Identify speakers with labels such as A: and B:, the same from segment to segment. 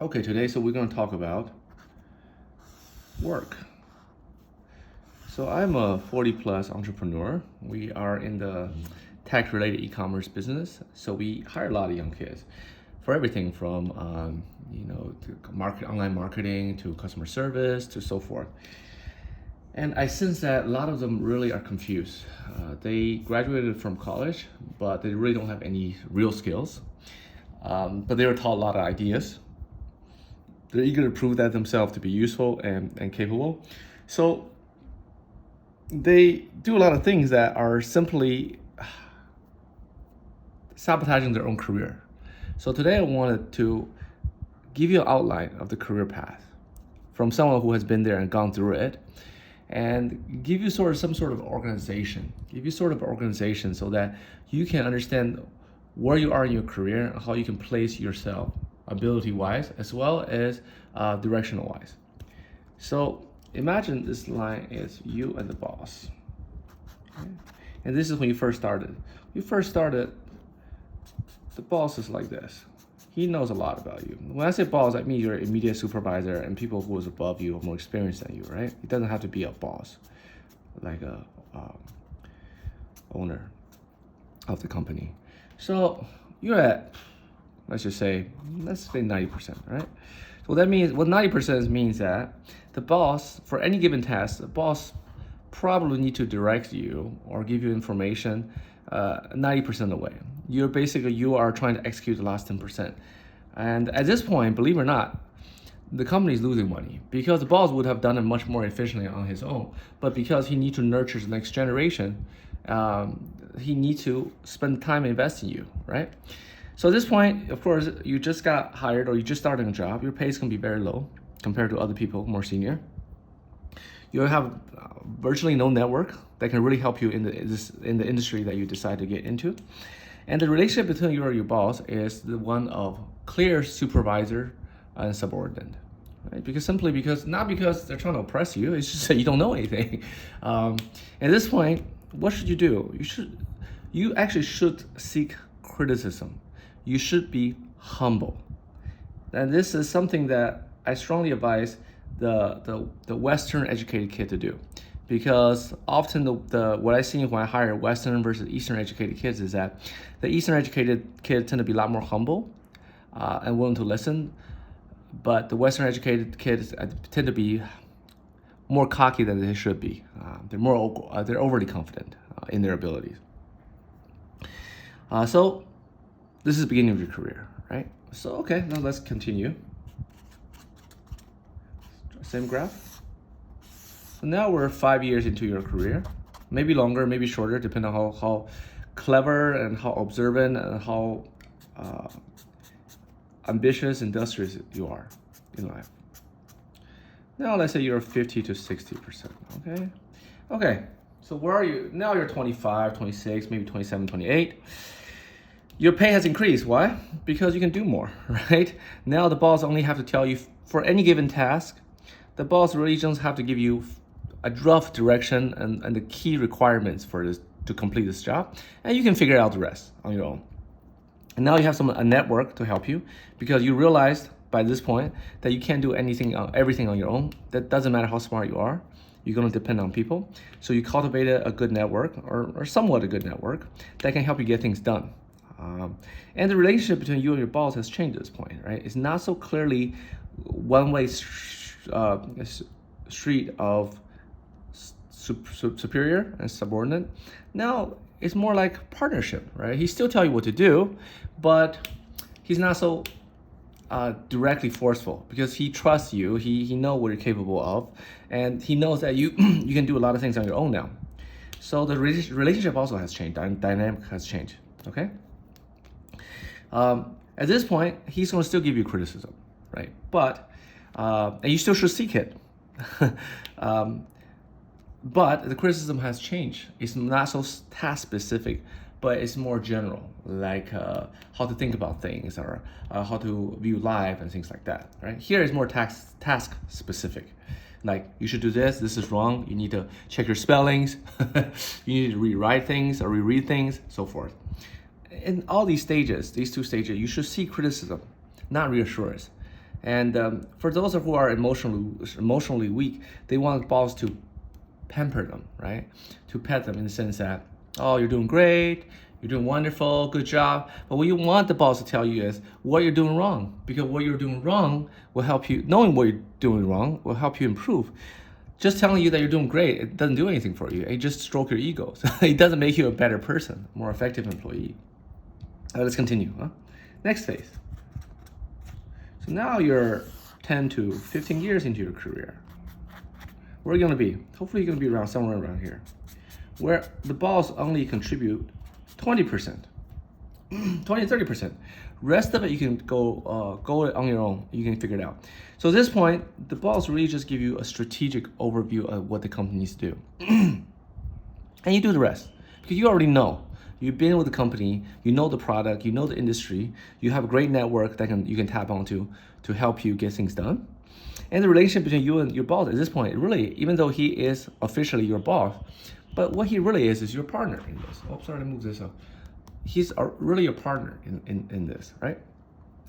A: Okay, today we're going to talk about work. So I'm a 40 plus entrepreneur. We are in the tech related e-commerce business. So we hire a lot of young kids for everything from to online marketing to customer service to so forth. And I sense that a lot of them really are confused. They graduated from college, but they really don't have any real skills. But they were taught a lot of ideas. They're eager to prove that themselves to be useful and capable. So they do a lot of things that are simply sabotaging their own career. So today I wanted to give you an outline of the career path from someone who has been there and gone through it, and give you some sort of organization. Give you sort of organization so that you can understand where you are in your career and how you can place yourself ability-wise as well as directional-wise. So imagine this line is you and the boss. Okay? And this is when you first started. The boss is like this. He knows a lot about you. When I say boss, I mean your immediate supervisor and people who is above you or more experienced than you, right? It doesn't have to be a boss, like a owner of the company. So you're at, let's say 90%, right? So that means, what 90% means that the boss, for any given task, the boss probably need to direct you or give you information 90% of the way. You are trying to execute the last 10%. And at this point, believe it or not, the company is losing money because the boss would have done it much more efficiently on his own. But because he needs to nurture the next generation, he needs to spend time investing in you, right? So at this point, of course, you just got hired or you just started a job. Your pay is going to be very low compared to other people more senior. You have virtually no network that can really help you in the industry that you decide to get into. And the relationship between you and your boss is the one of clear supervisor and subordinate, right? Not because they're trying to oppress you, it's just that you don't know anything. At this point, what should you do? You actually should seek criticism. You should be humble. And this is something that I strongly advise the Western educated kid to do. Because often what I see when I hire Western versus Eastern educated kids is that the Eastern educated kids tend to be a lot more humble and willing to listen, but the Western educated kids tend to be more cocky than they should be. They're overly confident in their abilities. So this is the beginning of your career, right? So okay, now let's continue. Same graph. So now we're 5 years into your career, maybe longer, maybe shorter, depending on how clever and how observant and how ambitious, industrious you are in life. Now let's say you're 50 to 60%, okay? Okay, so where are you? Now you're 25, 26, maybe 27, 28. Your pay has increased, why? Because you can do more, right? Now the boss only have to tell you for any given task, the boss really just have to give you a rough direction and the key requirements for this to complete this job, and you can figure out the rest on your own. And now you have a network to help you because you realized by this point that you can't do everything on your own. That doesn't matter how smart you are. You're going to depend on people. So you cultivated a good network or somewhat a good network that can help you get things done. And the relationship between you and your boss has changed at this point, right? It's not so clearly one-way street of superior and subordinate. Now it's more like partnership, right? He still tell you what to do, but he's not so directly forceful because he trusts you. He knows what you're capable of, and he knows that you you can do a lot of things on your own now. So the relationship also has changed. Dynamic has changed. Okay. At this point, he's going to still give you criticism, right? But and you still should seek it. But the criticism has changed. It's not so task specific, but it's more general, like how to think about things or how to view life and things like that, right? Here is more task specific. Like, you should do this is wrong, you need to check your spellings, you need to rewrite things or reread things, so forth. In all these two stages, you should seek criticism, not reassurance. And for those who are emotionally weak, they want the boss to pamper them, right? To pet them in the sense that, oh, you're doing great, you're doing wonderful, good job. But what you want the boss to tell you is what you're doing wrong, because what you're doing wrong will help you, knowing what you're doing wrong will help you improve. Just telling you that you're doing great, it doesn't do anything for you. It just stroke your ego. So it doesn't make you a better person, more effective employee. Let's continue. Next phase. So now you're 10 to 15 years into your career. Where are you going to be? Hopefully you're going to be around somewhere around here, where the boss only contribute 20%, 20-30%. Rest of it you can go on your own. You can figure it out. So at this point, the boss really just give you a strategic overview of what the company needs to do, and you do the rest because you already know. You've been with the company, you know the product, you know the industry, you have a great network that you can tap onto to help you get things done. And the relationship between you and your boss at this point, really, even though he is officially your boss, but what he really is your partner in this. Oh, sorry to move this up. He's really a partner in this, right?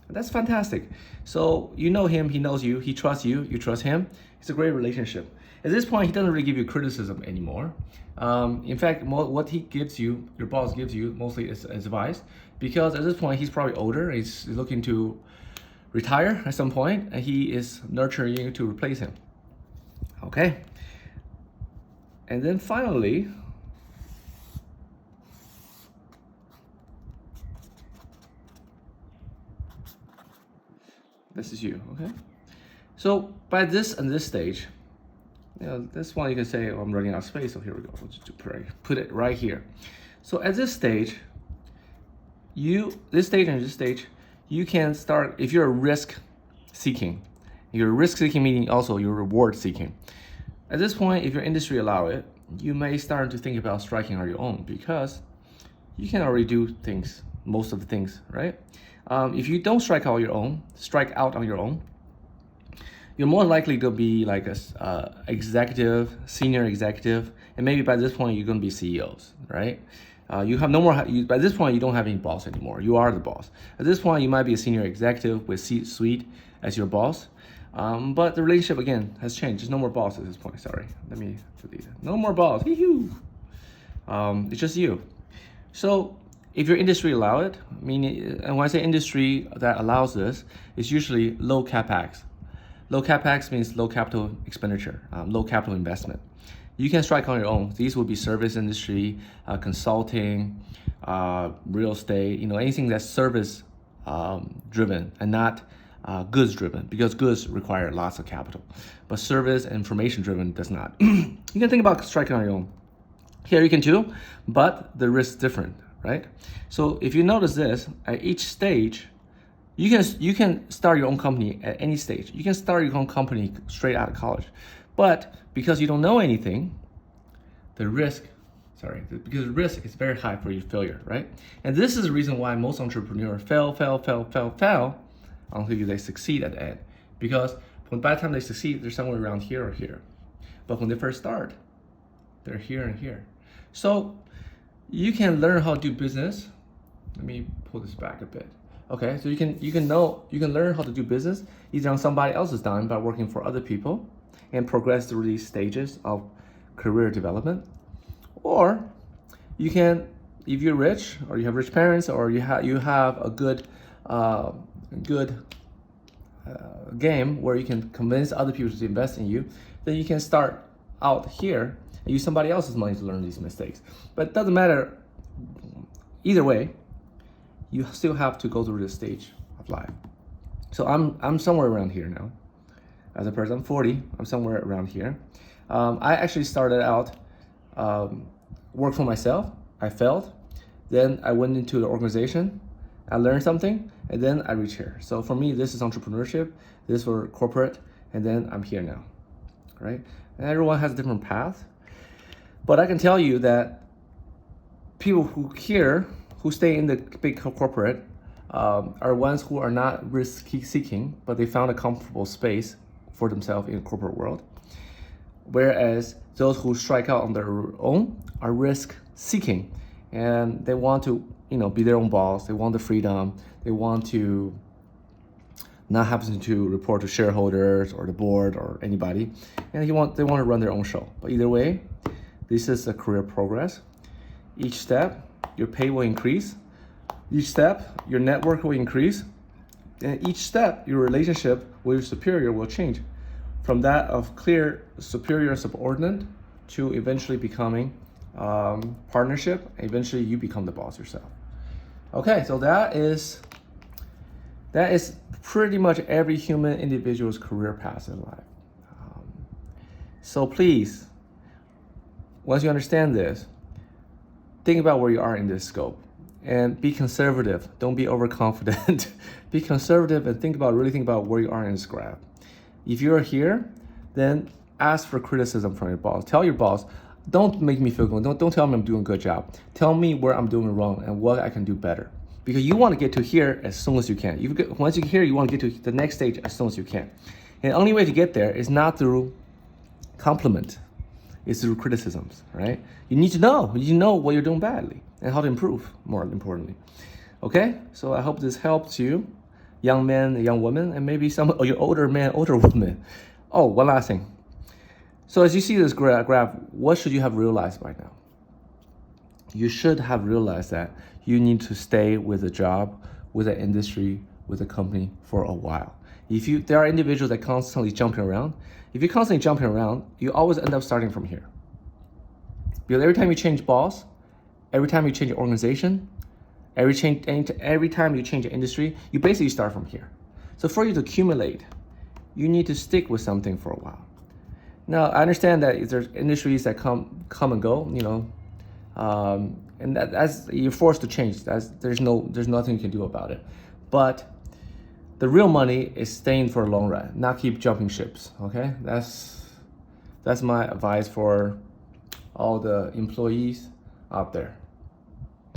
A: And that's fantastic. So you know him, he knows you, he trusts you, you trust him. It's a great relationship. At this point, he doesn't really give you criticism anymore. In fact, what he gives you, your boss gives you, mostly is advice, because at this point, he's probably older, he's looking to retire at some point, and he is nurturing you to replace him. Okay. And then finally, this is you, okay? So by this stage, this one you can say, oh, I'm running out of space, so here we go. We'll just put it right here. So at this stage, you can start, if you're risk seeking, meaning also you're reward seeking. At this point, if your industry allow it, you may start to think about striking on your own because you can already do things, most of the things, right? If you don't strike out on your own, you're more likely to be like a executive, senior executive, and maybe by this point you're going to be CEOs, right? You have no more. By this point, you don't have any boss anymore. You are the boss. At this point, you might be a senior executive with C-suite as your boss, but the relationship again has changed. There's no more boss at this point. Sorry, let me delete it. No more boss. It's just you. So if your industry allow it, meaning, and when I say industry that allows this, it's usually low capex. Low capex means low capital expenditure, low capital investment. You can strike on your own. These would be service industry, consulting, real estate, anything that's service driven and not goods driven, because goods require lots of capital. But service and information driven does not. You can think about striking on your own. Here you can too, but the risk is different, right? So if you notice this, at each stage, you can start your own company at any stage. You can start your own company straight out of college. But because you don't know anything, because the risk is very high for your failure, right? And this is the reason why most entrepreneurs fail until they succeed at the end. Because by the time they succeed, they're somewhere around here or here. But when they first start, they're here and here. So you can learn how to do business. Let me pull this back a bit. Okay, so you can learn how to do business either on somebody else's dime by working for other people and progress through these stages of career development, or you can, if you're rich or you have rich parents or you have a good game where you can convince other people to invest in you, then you can start out here and use somebody else's money to learn these mistakes. But it doesn't matter either way. You still have to go through this stage of life. So I'm somewhere around here now. As a person, I'm 40. I'm somewhere around here. I actually started out work for myself. I failed. Then I went into the organization. I learned something, and then I reached here. So for me, this is entrepreneurship. This is for corporate, and then I'm here now, right? And everyone has a different path. But I can tell you that people who stay in the big corporate are ones who are not risk-seeking, but they found a comfortable space for themselves in the corporate world. Whereas those who strike out on their own are risk-seeking, and they want to, be their own boss. They want the freedom. They want to not having to report to shareholders or the board or anybody, and they want to run their own show. But either way, this is a career progress. Each step, your pay will increase. Each step, your network will increase. And each step, your relationship with your superior will change from that of clear superior subordinate to eventually becoming partnership. Eventually, you become the boss yourself. Okay, so that is pretty much every human individual's career path in life. So please, once you understand this, think about where you are in this scope and be conservative. Don't be overconfident. Be conservative and really think about where you are in this graph. If you're here, then ask for criticism from your boss. Tell your boss, don't make me feel good. Don't tell me I'm doing a good job. Tell me where I'm doing wrong and what I can do better. Because you want to get to here as soon as you can. Once you get here, you want to get to the next stage as soon as you can. And the only way to get there is not through compliment. It's through criticisms, right? You need to know what you're doing badly and how to improve, more importantly. Okay? So I hope this helps you, young men, young women, and maybe some of your older men, older women. Oh, one last thing. So as you see this graph, what should you have realized by now? You should have realized that you need to stay with a job, with an industry, with a company for a while. There are individuals that constantly jumping around. If you're constantly jumping around, you always end up starting from here. Because every time you change boss, every time you change your organization, every time you change your industry, you basically start from here. So for you to accumulate, you need to stick with something for a while. Now, I understand that there's industries that come and go, and that's you're forced to change. There's nothing you can do about it. But the real money is staying for a long run, not keep jumping ships. Okay, that's my advice for all the employees out there.